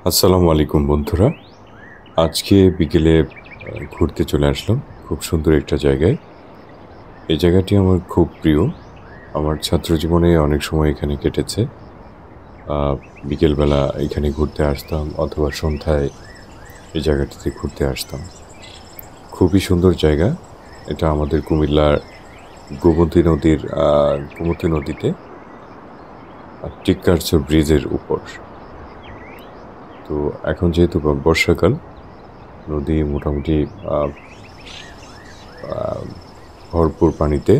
আসসালামু আলাইকুম বন্ধুরা। আজকে বিকেলে ঘুরতে চলে আসলাম খুব সুন্দর একটা জায়গায়। এই জায়গাটি আমার খুব প্রিয়। আমার ছাত্র জীবনে অনেক সময় এখানে কেটেছে। আহ, বিকেলবেলা এখানে ঘুরতে আসতাম অথবা সন্ধ্যায় এই জায়গাটিতে ঘুরতে আসতাম। খুবই সুন্দর জায়গা। এটা আমাদের কুমিল্লার গোমতী নদীতে টিক্কারচর ব্রিজের উপর। তো এখন যেহেতু বর্ষাকাল, নদী মোটামুটি আহ, আহ, ভরপুর পানিতে।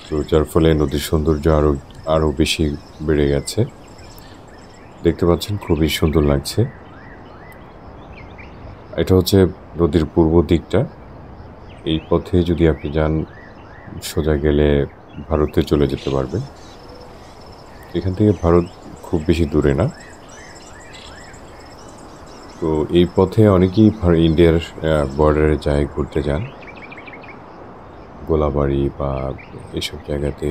তো যার ফলে নদীর সৌন্দর্য আরো বেশি বেড়ে গেছে। দেখতে পাচ্ছেন খুবই সুন্দর লাগছে। এটা হচ্ছে নদীর পূর্ব দিকটা। এই পথে যদি আপনি যান, সোজা গেলে ভারতে চলে যেতে পারবেন। এখান থেকে ভারত খুব বেশি দূরে না। তো এই পথে অনেকেই ইন্ডিয়ার বর্ডারে যায়, ঘুরতে যান। গোলাবাড়ি বা এসব জায়গাতে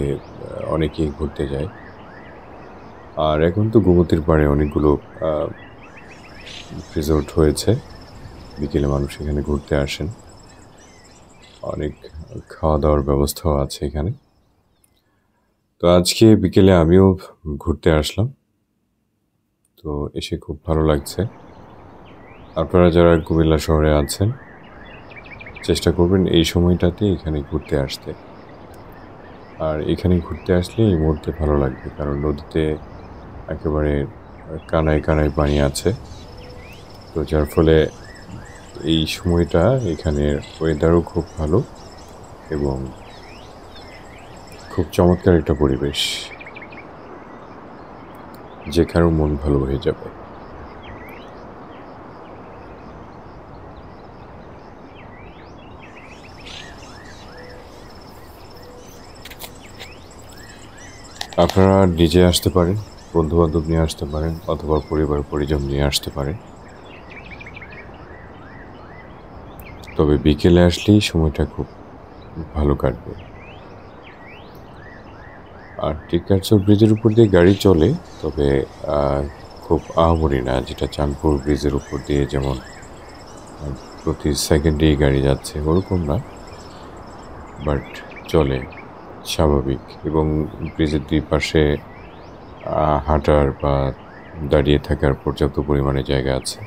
অনেকেই ঘুরতে যায়। আর এখন তো গোমতীর পাড়ে অনেকগুলো রিসোর্ট হয়েছে। বিকেলে মানুষ এখানে ঘুরতে আসেন। অনেক খাওয়া দাওয়ার ব্যবস্থাও আছে এখানে। তো আজকে বিকেলে আমিও ঘুরতে আসলাম। তো এসে খুব ভালো লাগছে। আপনারা যারা কুমিল্লা শহরে আছেন, চেষ্টা করবেন এই সময়টাতে এখানে ঘুরতে আসতে। আর এখানে ঘুরতে আসলে এই মুহূর্তে ভালো লাগবে, কারণ নদীতে একেবারে কানায় কানায় পানি আছে। তো যার ফলে এই সময়টা এখানের ওয়েদারও খুব ভালো এবং খুব চমৎকার একটা পরিবেশ, যে কারো মন ভালো হয়ে যাবে। আপনারা নিজে আসতে পারেন, বন্ধু বান্ধব নিয়ে আসতে পারেন, অথবা পরিবার পরিজন নিয়ে আসতে পারেন। তবে বিকেলে আসলেই সময়টা খুব ভালো কাটবে। আর টিকারচর ব্রিজের উপর দিয়ে গাড়ি চলে, তবে খুব আহামরি না, যেটা চাঁদপুর ব্রিজের উপর দিয়ে যেমন প্রতি সেকেন্ডেই গাড়ি যাচ্ছে ওরকম না। বাট চলে, স্বাভাবিক। এবং ব্রিজের দুই পাশে হাঁটার বা দাঁড়িয়ে থাকার পর্যাপ্ত পরিমাণে জায়গা আছে।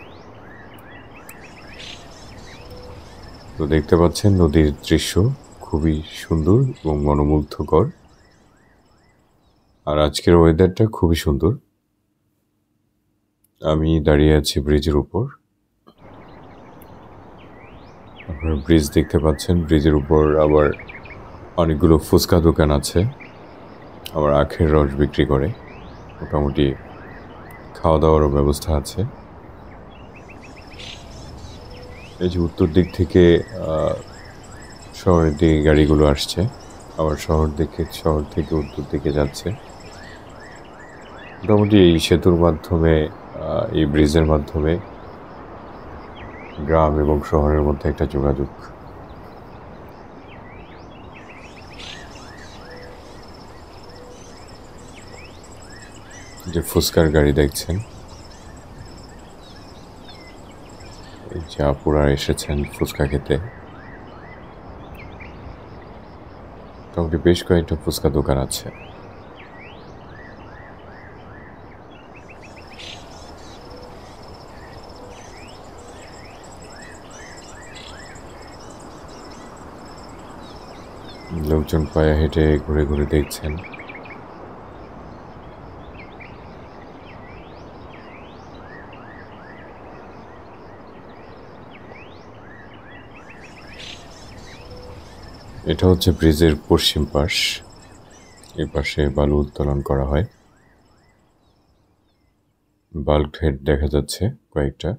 তো দেখতে পাচ্ছেন নদীর দৃশ্য খুবই সুন্দর এবং মনোমুগ্ধকর। আর আজকের ওয়েদারটা খুবই সুন্দর। আমি দাঁড়িয়ে আছি ব্রিজের উপর। আপনারা ব্রিজ দেখতে পাচ্ছেন, ব্রিজের উপর আবার অনেকগুলো ফুচকা দোকান আছে, আবার আখের রস বিক্রি করে। মোটামুটি খাওয়া দাওয়ারও ব্যবস্থা আছে। এই যে উত্তর দিক থেকে শহরের দিকে গাড়িগুলো আসছে, আবার শহর থেকে উত্তর দিকে যাচ্ছে। মোটামুটি এই সেতুর মাধ্যমে, এই ব্রিজের মাধ্যমে গ্রাম এবং শহরের মধ্যে একটা যোগাযোগ। যে ফুচকার গাড়ি দেখছেন, এই যে আপুরা এসেছেন ফুচকা খেতে। মোটামুটি বেশ কয়েকটা ফুচকা দোকান আছে। লোকজন পায়ে হেঁটে ঘুরে ঘুরে দেখছেন। এটা হচ্ছে ব্রিজের পশ্চিম পাশ। এই পাশে বালু উত্তোলন করা হয়। বাল্ক হেড দেখা যাচ্ছে কয়েকটা।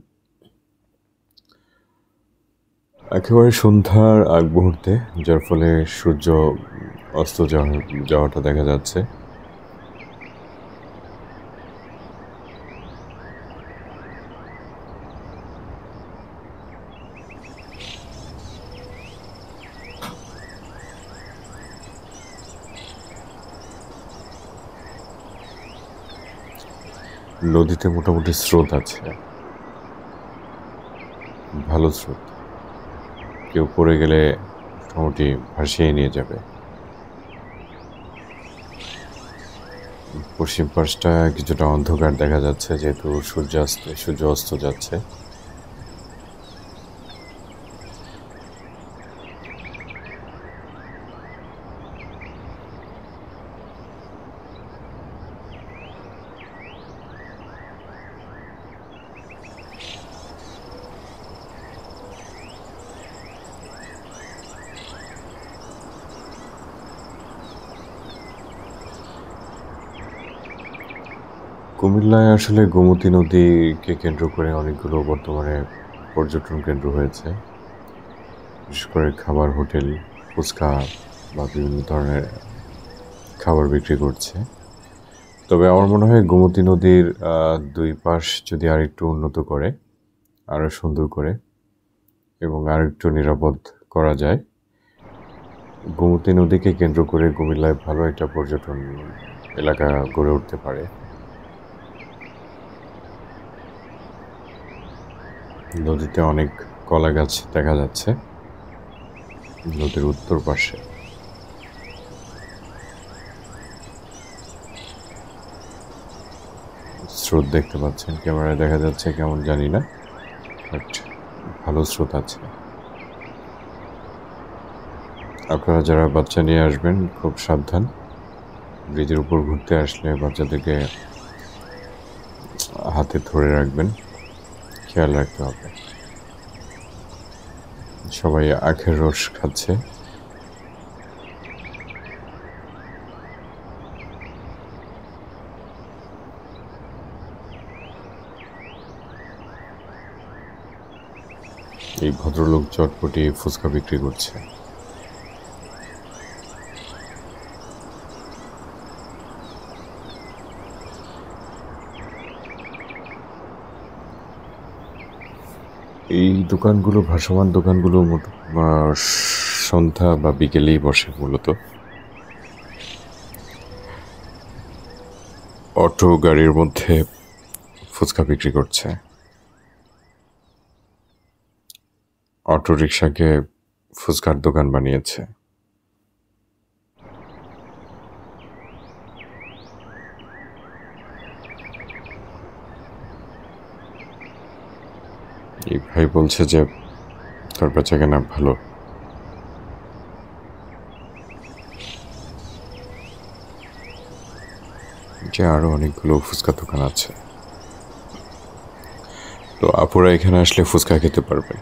একেবারে সন্ধ্যার আগ মুহূর্তে, যার ফলে সূর্য অস্ত যাওয়াটা দেখা যাচ্ছে। নদীতে মোটামুটি স্রোত আছে, ভালো স্রোত। কেউ পড়ে গেলে মোটামুটি ভাসিয়ে নিয়ে যাবে। পশ্চিম পাশটা কিছুটা অন্ধকার দেখা যাচ্ছে, যেহেতু সূর্য অস্ত যাচ্ছে। কুমিল্লায় আসলে গোমতী নদীকে কেন্দ্র করে অনেকগুলো বর্তমানে পর্যটন কেন্দ্র হয়েছে, বিশেষ করে খাবার হোটেল, ফুচকা বা বিভিন্ন ধরনের খাবার বিক্রি করছে। তবে আমার মনে হয় গোমতী নদীর দুই পাশ যদি আরেকটু উন্নত করে, আরও সুন্দর করে এবং আরেকটু নিরাপদ করা যায়, গোমতী নদীকে কেন্দ্র করে কুমিল্লায় ভালো একটা পর্যটন এলাকা গড়ে উঠতে পারে। নদীতে অনেক কলা গাছ দেখা যাচ্ছে নদীর উত্তর পাশে। স্রোত দেখতে পাচ্ছেন, ক্যামেরায় দেখা যাচ্ছে কেমন জানি না, বাট ভালো স্রোত আছে। আপনারা যারা বাচ্চা নিয়ে আসবেন খুব সাবধান। ব্রিজের উপর ঘুরতে আসলে বাচ্চাদেরকে হাতে ধরে রাখবেন, খেয়াল রাখতে হবে। সবাই আখের রস খাচ্ছে। এই ভদ্রলোক চটপটি ফুচকা বিক্রি করছে। এই দোকানগুলো, ভাসমান দোকানগুলো সন্ধ্যা বা বিকেলেই বসে মূলত। অটো গাড়ির মধ্যে ফুচকা বিক্রি করছে। অটো রিক্সাকে ফুচকার দোকান বানিয়েছে। এই ভাই বলছে যে তার বেচাকেনা ভালো। যে আরো অনেকগুলো ফুচকা দোকান আছে, তো আপুরা এখানে আসলে ফুচকা খেতে পারবেন।